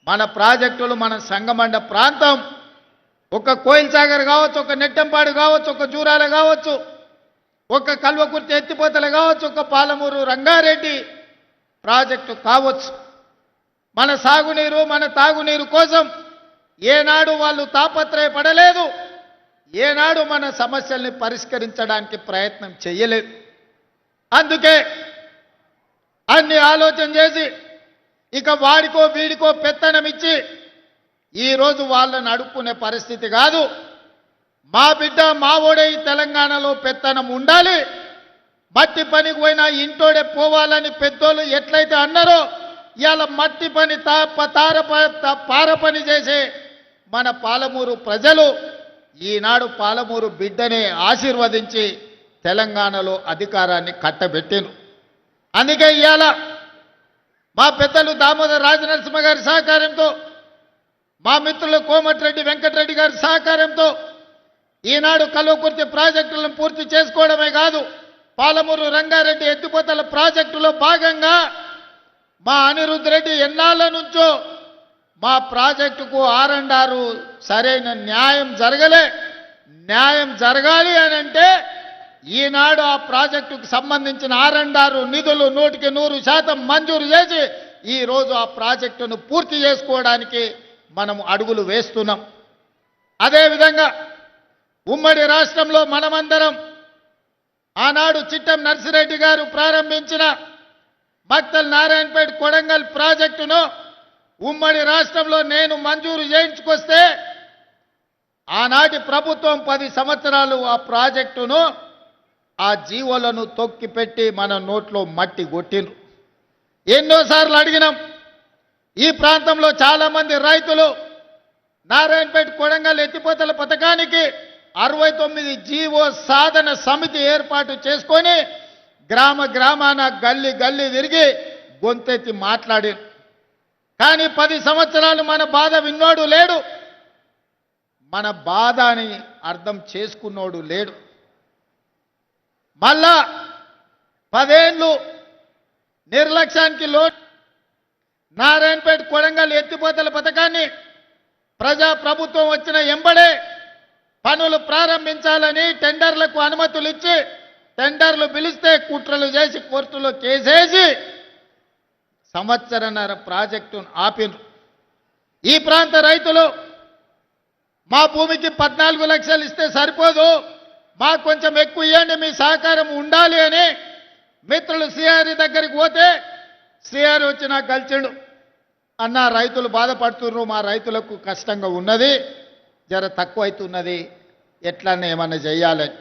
మన ప్రాజెక్టులు మన సంగమండ ప్రాంతం ఒక కోయిల్ సాగర్ కావచ్చు, ఒక నెట్టంపాడు కావచ్చు, ఒక జూరాల కావచ్చు, ఒక కల్వకుర్తి ఎత్తిపోతలు కావచ్చు, ఒక పాలమూరు రంగారెడ్డి ప్రాజెక్టు కావచ్చు. మన సాగునీరు మన తాగునీరు కోసం ఏనాడు వాళ్ళు తాపత్రయపడలేదు, ఏనాడు మన సమస్యల్ని పరిష్కరించడానికి ప్రయత్నం చేయలేదు. అందుకే అన్ని ఆలోచన చేసి ఇక వాడికో వీడికో పెత్తనం ఇచ్చి ఈరోజు వాళ్ళని అడుక్కునే పరిస్థితి కాదు. మా బిడ్డ మా ఓడే ఈ తెలంగాణలో పెత్తనం ఉండాలి, మట్టి పనికి పోయినా ఇంటోడే పోవాలని పెద్దోళ్ళు ఎట్లయితే అన్నారో ఇవాళ మట్టి పని పార పని చేసే మన పాలమూరు ప్రజలు ఈనాడు పాలమూరు బిడ్డనే ఆశీర్వదించి తెలంగాణలో అధికారాన్ని కట్టబెట్టిను. అందుకే ఇవాళ మా పెద్దలు దామోదర రాజనరసింహ గారి సహకారంతో, మా మిత్రులు కోమటిరెడ్డి వెంకటరెడ్డి గారి సహకారంతో ఈనాడు కల్వకుర్తి ప్రాజెక్టులను పూర్తి చేసుకోవడమే కాదు, పాలమూరు రంగారెడ్డి ఎత్తిపోతల ప్రాజెక్టులో భాగంగా మా అనిరుద్ధ్ రెడ్డి ఎన్నాళ్ళ నుంచో మా ప్రాజెక్టుకు ఆర్&ఆర్ సరైన న్యాయం జరగలే. న్యాయం జరగాలి అని అంటే ఈనాడు ఆ ప్రాజెక్టుకు సంబంధించిన ఆర్&ఆర్ నిధులు 100% మంజూరు చేసి ఈరోజు ఆ ప్రాజెక్టును పూర్తి చేసుకోవడానికి మనం అడుగులు వేస్తున్నాం. అదేవిధంగా ఉమ్మడి రాష్ట్రంలో మనమందరం ఆనాడు చిట్టం నర్సిరెడ్డి గారు ప్రారంభించిన మక్తల్ నారాయణపేట కొడంగల్ ప్రాజెక్టును ఉమ్మడి రాష్ట్రంలో నేను మంజూరు చేయించుకొస్తే ఆనాటి ప్రభుత్వం 10 సంవత్సరాలు ఆ ప్రాజెక్టును ఆ జీవోలను తొక్కిపెట్టి మన నోట్లో మట్టి కొట్టిండ్రు. ఎన్నోసార్లు అడిగినాం. ఈ ప్రాంతంలో చాలామంది రైతులు నారాయణపేట కొడంగల్ ఎత్తిపోతల పథకానికి 69 జీవో సాధన సమితి ఏర్పాటు చేసుకొని గ్రామాన గల్లీ తిరిగి గొంతెత్తి మాట్లాడి, కానీ 10 సంవత్సరాలు మన బాధ విన్నోడు లేడు, మన బాధని అర్థం చేసుకున్నోడు లేడు. మళ్ళా 10 ఏళ్ళు నిర్లక్ష్యానికి లోటు నారాయణపేట కొడంగల్ ఎత్తిపోతల పథకాన్ని ప్రభుత్వం వచ్చిన ఎంబడే పనులు ప్రారంభించాలని టెండర్లకు అనుమతులు ఇచ్చి టెండర్లు పిలిస్తే కుట్రలు చేసి కోర్టులో కేసేసి సంవత్సరన్నర ప్రాజెక్టును ఆపిను. ఈ ప్రాంత రైతులు మా భూమికి 14 లక్షలు ఇస్తే సరిపోదు, మాకు కొంచెం ఎక్కువ ఇవ్వండి, మీ సహకారం ఉండాలి అని మిత్రులు సిఆర్ దగ్గరికి పోతే సిఆర్ వచ్చి నాకు కలిసిండు. అన్న రైతులు బాధపడుతున్నారు, మా రైతులకు కష్టంగా ఉన్నది, జర తక్కువ అవుతున్నది, ఎట్లన్నా ఏమన్నా చెయ్యాలని.